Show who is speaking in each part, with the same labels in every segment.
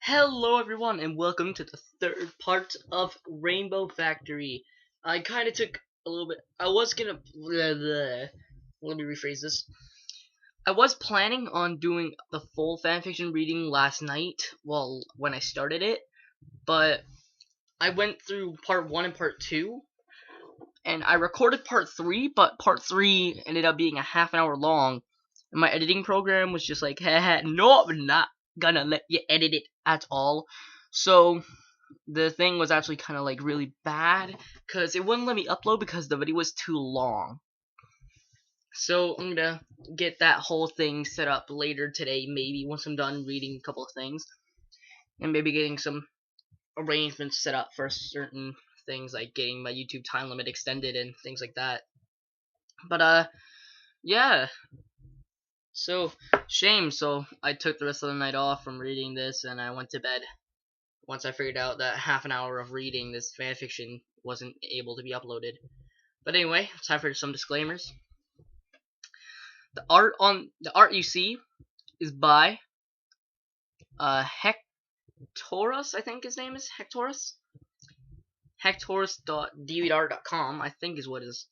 Speaker 1: Hello everyone and welcome to the third part of Rainbow Factory. I kind of took a little bit, I was gonna, let me rephrase this. I was planning on doing the full fanfiction reading last night, well, when I started it, but I went through part 1 and part 2, and I recorded part 3, but part 3 ended up being a half an hour long, and my editing program was just like, haha, no, I'm not gonna let you edit it at all. So the thing was actually kind of like really bad because it wouldn't let me upload because the video was too long. So I'm gonna get that whole thing set up later today, maybe once I'm done reading a couple of things, and maybe getting some arrangements set up for certain things like getting my YouTube time limit extended and things like that. But yeah. So shame. So I took the rest of the night off from reading this, and I went to bed once I figured out that half an hour of reading this fanfiction wasn't able to be uploaded. But anyway, time for some disclaimers. The art you see is by Hectorus, I think his name is Hectorus. Hectorus.deviantart.com, I think is what his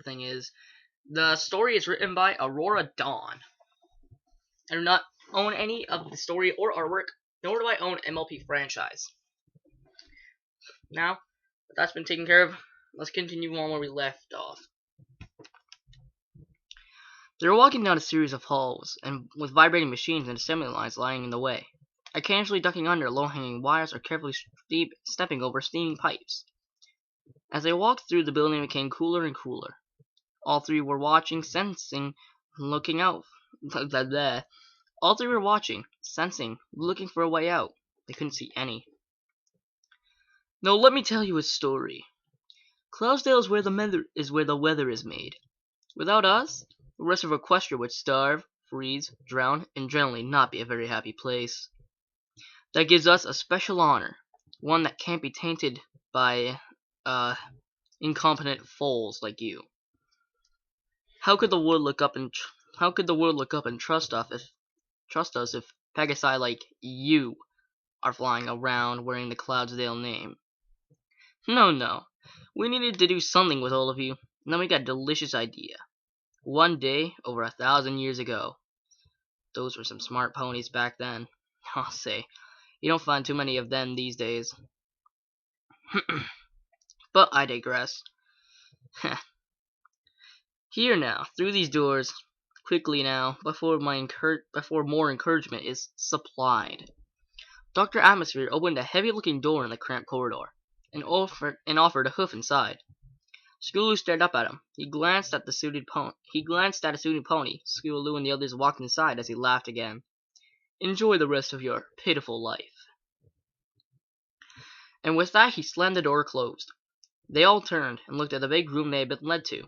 Speaker 1: thing is. The story is written by Aurora Dawn. I do not own any of the story or artwork, nor do I own MLP franchise. Now that that's been taken care of, let's continue on where we left off. They were walking down a series of halls, and with vibrating machines and assembly lines lying in the way, occasionally ducking under low-hanging wires or carefully stepping over steaming pipes. As they walked through, the building became cooler and cooler. All three were watching, sensing, looking out. All three were watching, sensing, looking for a way out. They couldn't see any. Now let me tell you a story. Cloudsdale is where the weather is made. Without us, the rest of Equestria would starve, freeze, drown, and generally not be a very happy place. That gives us a special honor, one that can't be tainted by, incompetent foals like you. How could the world look up and trust us if Pegasi like you are flying around wearing the Cloudsdale name? No. We needed to do something with all of you, and then we got a delicious idea. One day, over 1,000 years ago. Those were some smart ponies back then. I'll say, you don't find too many of them these days. But I digress. Here now, through these doors, quickly now, before more encouragement is supplied. Dr. Atmosphere opened a heavy-looking door in the cramped corridor, and offered a hoof inside. Skulu stared up at him. He glanced at a suited pony. Skulu and the others walked inside as he laughed again. Enjoy the rest of your pitiful life. And with that, he slammed the door closed. They all turned and looked at the big room they had been led to.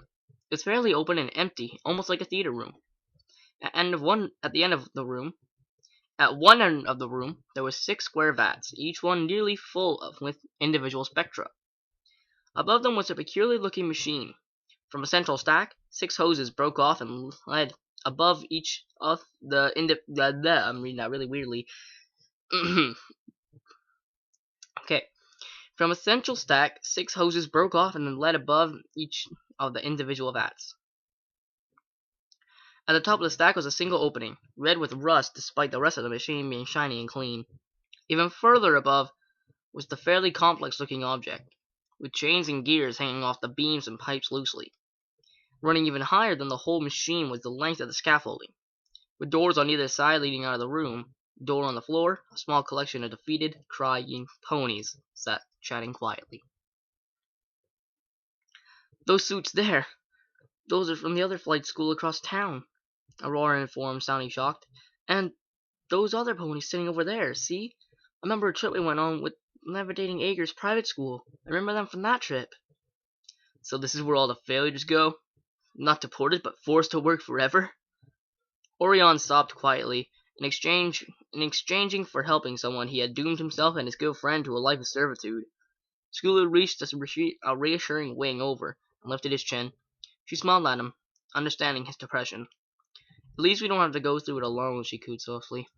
Speaker 1: It's fairly open and empty, almost like a theater room. At one end of the room, there were 6 square vats, each one nearly full with individual spectra. Above them was a peculiar-looking machine. From a central stack, 6 hoses broke off and led above each of the I'm reading that really weirdly. Okay. From a central stack, 6 hoses broke off and then led above each of the individual vats. At the top of the stack was a single opening, red with rust despite the rest of the machine being shiny and clean. Even further above was the fairly complex-looking object, with chains and gears hanging off the beams and pipes loosely. Running even higher than the whole machine was the length of the scaffolding, with doors on either side leading out of the room. Door on the floor, a small collection of defeated, crying ponies sat chatting quietly. Those suits there, those are from the other flight school across town, Aurora informed, sounding shocked. And those other ponies sitting over there, see? I remember a trip we went on with Levitating Acres private school. I remember them from that trip. So this is where all the failures go? Not deported, but forced to work forever? Orion sobbed quietly. In exchanging for helping someone, he had doomed himself and his good friend to a life of servitude. Skulu reached a reassuring wing over and lifted his chin. She smiled at him, understanding his depression. At least we don't have to go through it alone, she cooed softly.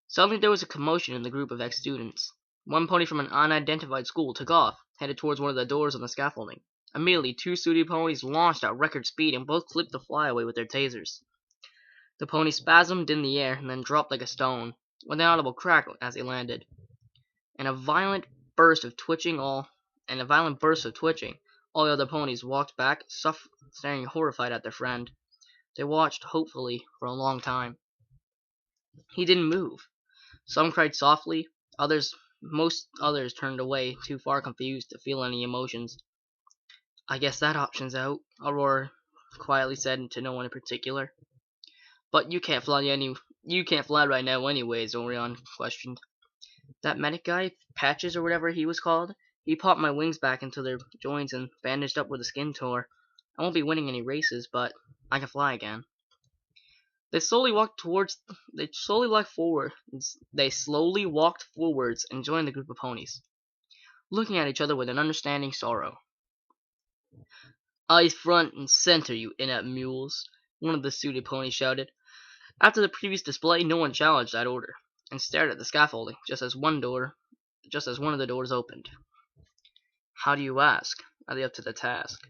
Speaker 1: Suddenly there was a commotion in the group of ex-students. One pony from an unidentified school took off, headed towards one of the doors on the scaffolding. Immediately, two Sooty ponies launched at record speed and both clipped the flyaway with their tasers. The pony spasmed in the air and then dropped like a stone, with an audible crack as they landed. And a violent burst of twitching, all the other ponies walked back, staring horrified at their friend. They watched hopefully for a long time. He didn't move. Some cried softly, most others turned away, too far confused to feel any emotions. "I guess that option's out," Aurora quietly said to no one in particular. "But you can't fly right now anyways," Orion questioned. "That medic guy, Patches or whatever he was called, he popped my wings back into their joints and bandaged up where the skin tore. I won't be winning any races, but I can fly again." They slowly walked forwards and joined the group of ponies, looking at each other with an understanding sorrow. "Eyes front and center, you inept mules," one of the Sooty ponies shouted. After the previous display, no one challenged that order, and stared at the scaffolding just as one of the doors opened. How do you ask? Are they up to the task?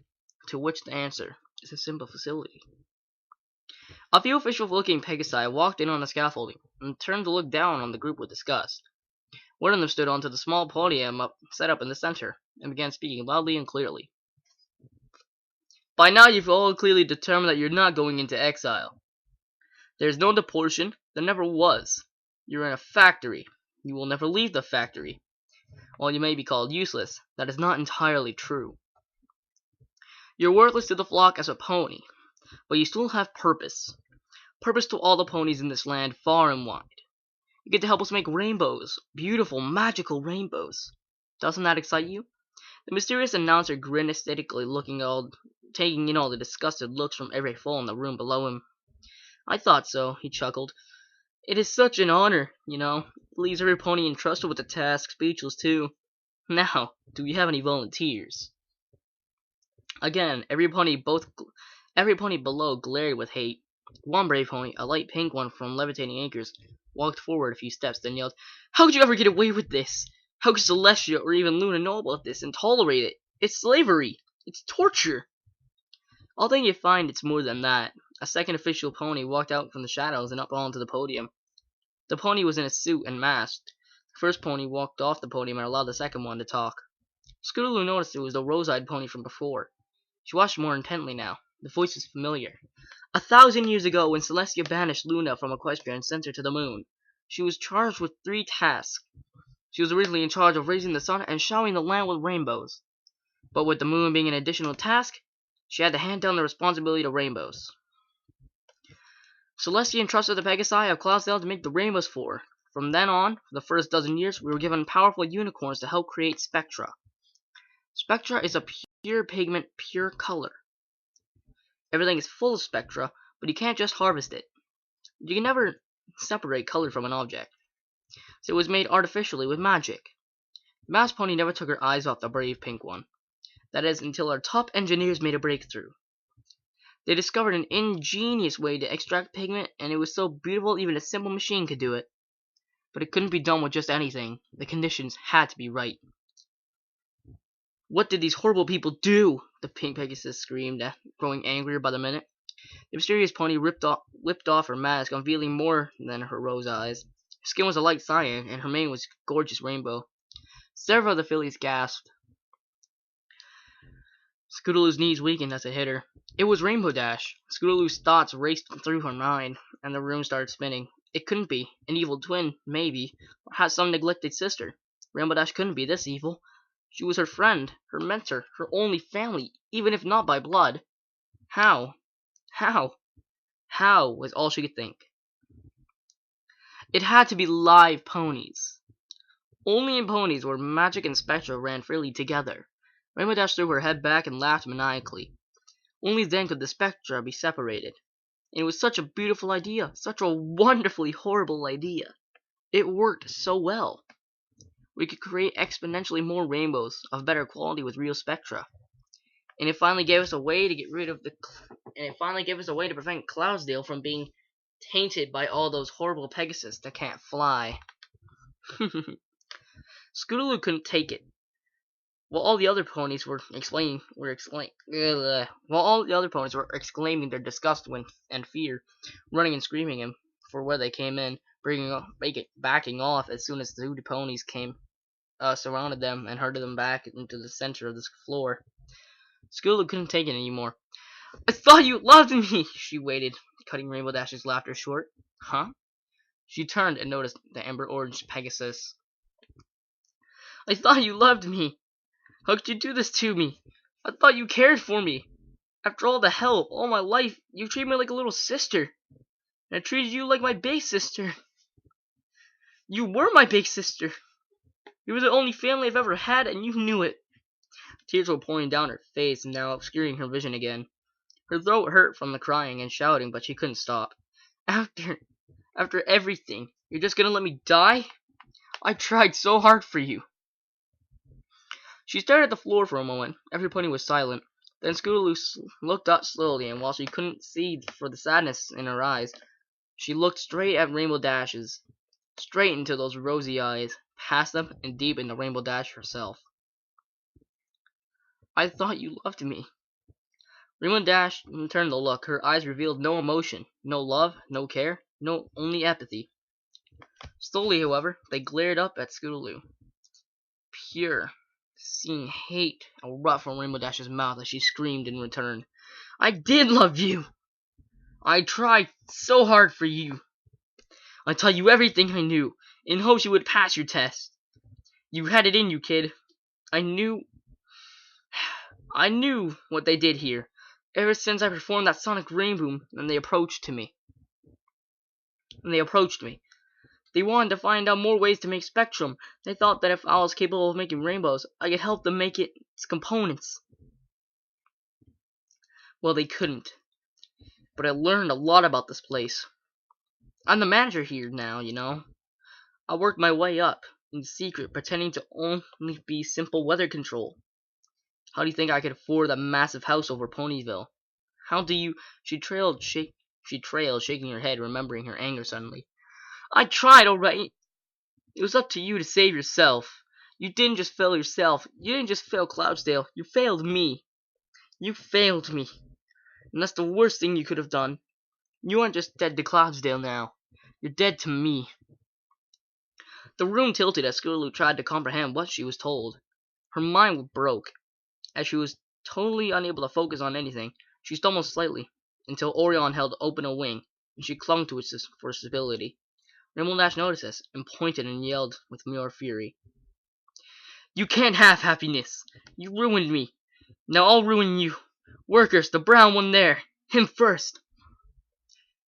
Speaker 1: To which the answer is a simple facility. A few official-looking Pegasi walked in on the scaffolding and turned to look down on the group with disgust. One of them stood onto the small podium set up in the center and began speaking loudly and clearly. "By now you've all clearly determined that you're not going into exile. There's no deportation. There never was. You're in a factory. You will never leave the factory. While you may be called useless, that is not entirely true. You're worthless to the flock as a pony, but you still have purpose. Purpose to all the ponies in this land, far and wide. You get to help us make rainbows. Beautiful, magical rainbows. Doesn't that excite you?" The mysterious announcer grinned aesthetically, taking in all the disgusted looks from every foal in the room below him. "I thought so," he chuckled. "It is such an honor, you know. It leaves every pony entrusted with the task speechless, too. Now, do we have any volunteers?" Again, every pony below glared with hate. One brave pony, a light pink one from Levitating Acres, walked forward a few steps, then yelled, "How could you ever get away with this? How could Celestia or even Luna know about this and tolerate it? It's slavery! It's torture!" "I'll think you find it's more than that." A second official pony walked out from the shadows and up onto the podium. The pony was in a suit and masked. The first pony walked off the podium and allowed the second one to talk. Scootaloo noticed it was the rose-eyed pony from before. She watched more intently now. The voice was familiar. 1,000 years ago, when Celestia banished Luna from Equestria and sent her to the moon, she was charged with 3 tasks. She was originally in charge of raising the sun and showering the land with rainbows. But with the moon being an additional task, she had to hand down the responsibility to rainbows. Celestia entrusted the Pegasi of Cloudsdale to make the rainbows for her. From then on, for the first dozen years, we were given powerful unicorns to help create spectra. Spectra is a pure pigment, pure color. Everything is full of spectra, but you can't just harvest it. You can never separate color from an object. So it was made artificially with magic. The masked pony never took her eyes off the brave pink one. That is, until our top engineers made a breakthrough. They discovered an ingenious way to extract pigment, and it was so beautiful even a simple machine could do it. But it couldn't be done with just anything. The conditions had to be right. "What did these horrible people do?" the pink Pegasus screamed, growing angrier by the minute. The mysterious pony whipped off her mask, unveiling more than her rose eyes. Her skin was a light cyan, and her mane was gorgeous rainbow. Several of the fillies gasped. Scootaloo's knees weakened as it hit her. It was Rainbow Dash. Scootaloo's thoughts raced through her mind, and the room started spinning. It couldn't be. An evil twin, maybe, or had some neglected sister. Rainbow Dash couldn't be this evil. She was her friend, her mentor, her only family, even if not by blood. How was all she could think. It had to be live ponies. Only in ponies where magic and spectra ran freely together. Rainbow Dash threw her head back and laughed maniacally. Only then could the spectra be separated. And it was such a beautiful idea, such a wonderfully horrible idea. It worked so well. We could create exponentially more rainbows of better quality with real spectra. And it finally gave us a way to prevent Cloudsdale from being tainted by all those horrible Pegasus that can't fly. Scootaloo couldn't take it. While all the other ponies were exclaiming their disgust and fear, running and screaming him for where they came in, backing off as soon as the 2 ponies surrounded them and herded them back into the center of the floor. Scootaloo couldn't take it anymore. "I thought you loved me!" she waited, cutting Rainbow Dash's laughter short. "Huh?" She turned and noticed the amber orange Pegasus. "I thought you loved me! How could you do this to me? I thought you cared for me. After all the help, all my life, you treated me like a little sister. And I treated you like my big sister. You were my big sister. You were the only family I've ever had, and you knew it." Tears were pouring down her face, now obscuring her vision again. Her throat hurt from the crying and shouting, but she couldn't stop. After everything, you're just gonna let me die? I tried so hard for you." She stared at the floor for a moment. Every pony was silent. Then Scootaloo looked up slowly, and while she couldn't see for the sadness in her eyes, she looked straight at Rainbow Dash's, straight into those rosy eyes, past them and deep into Rainbow Dash herself. "I thought you loved me." Rainbow Dash turned the look. Her eyes revealed no emotion, no love, no care, only apathy. Slowly, however, they glared up at Scootaloo. Pure, seeing hate erupt from Rainbow Dash's mouth as she screamed in return. "I did love you! I tried so hard for you! I taught you everything I knew, in hopes you would pass your test. You had it in you, kid. I knew what they did here, ever since I performed that sonic rainboom, and they approached me. They wanted to find out more ways to make Spectrum. They thought that if I was capable of making rainbows, I could help them make its components. Well, they couldn't. But I learned a lot about this place. I'm the manager here now, you know. I worked my way up, in secret, pretending to only be simple weather control. How do you think I could afford that massive house over Ponyville? How do you—" She trailed, shaking her head, remembering her anger suddenly. "I tried, alright. It was up to you to save yourself. You didn't just fail yourself. You didn't just fail Cloudsdale. You failed me. You failed me. And that's the worst thing you could have done. You aren't just dead to Cloudsdale now. You're dead to me." The room tilted as Scootaloo tried to comprehend what she was told. Her mind broke. As she was totally unable to focus on anything, she stumbled slightly, until Orion held open a wing, and she clung to it for stability. Rainbow Dash noticed this, and pointed and yelled with more fury. "You can't have happiness! You ruined me! Now I'll ruin you! Workers, the brown one there! Him first!"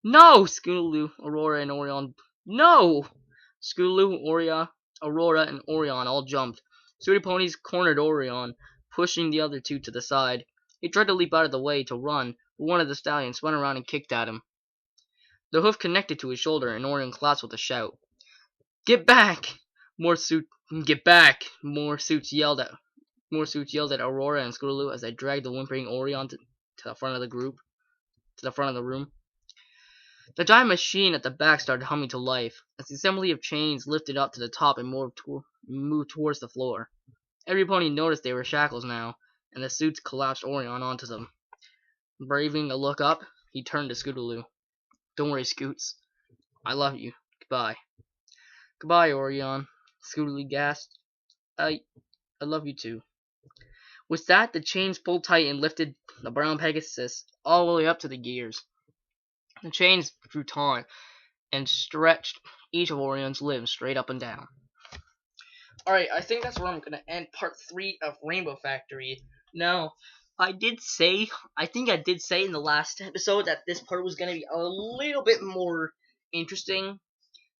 Speaker 1: "No!" Scootaloo, Aurora, and Orion. "No!" Scootaloo, Aurora, and Orion all jumped. Sooty Ponies cornered Orion, pushing the other 2 to the side. He tried to leap out of the way to run, but one of the stallions spun around and kicked at him. The hoof connected to his shoulder, and Orion collapsed with a shout. "Get back!" Get back! More suits yelled at Aurora and Scootaloo as they dragged the whimpering Orion to the front of the room. The giant machine at the back started humming to life, as the assembly of chains lifted up to the top and moved towards the floor. Every pony noticed they were shackles now, and the suits collapsed Orion onto them. Braving a look up, he turned to Scootaloo. "Don't worry, Scoots. I love you. Goodbye." "Goodbye, Orion," Scootaloo gasped. I love you too." With that, the chains pulled tight and lifted the brown Pegasus all the way up to the gears. The chains grew taut and stretched each of Orion's limbs straight up and down. Alright, I think that's where I'm going to end part 3 of Rainbow Factory. Now, I think I did say in the last episode that this part was going to be a little bit more interesting,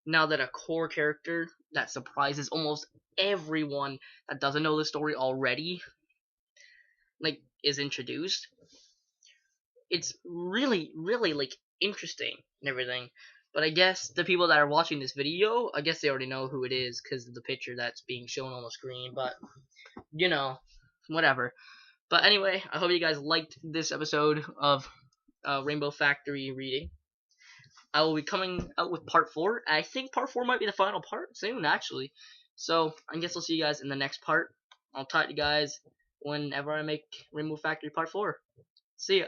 Speaker 1: now that a core character that surprises almost everyone that doesn't know the story already, is introduced. It's really, really, interesting and everything. But I guess the people that are watching this video, I guess they already know who it is because of the picture that's being shown on the screen. But, whatever. But anyway, I hope you guys liked this episode of Rainbow Factory reading. I will be coming out with part 4. I think part 4 might be the final part soon, actually. So I guess I'll see you guys in the next part. I'll talk to you guys whenever I make Rainbow Factory part 4. See ya.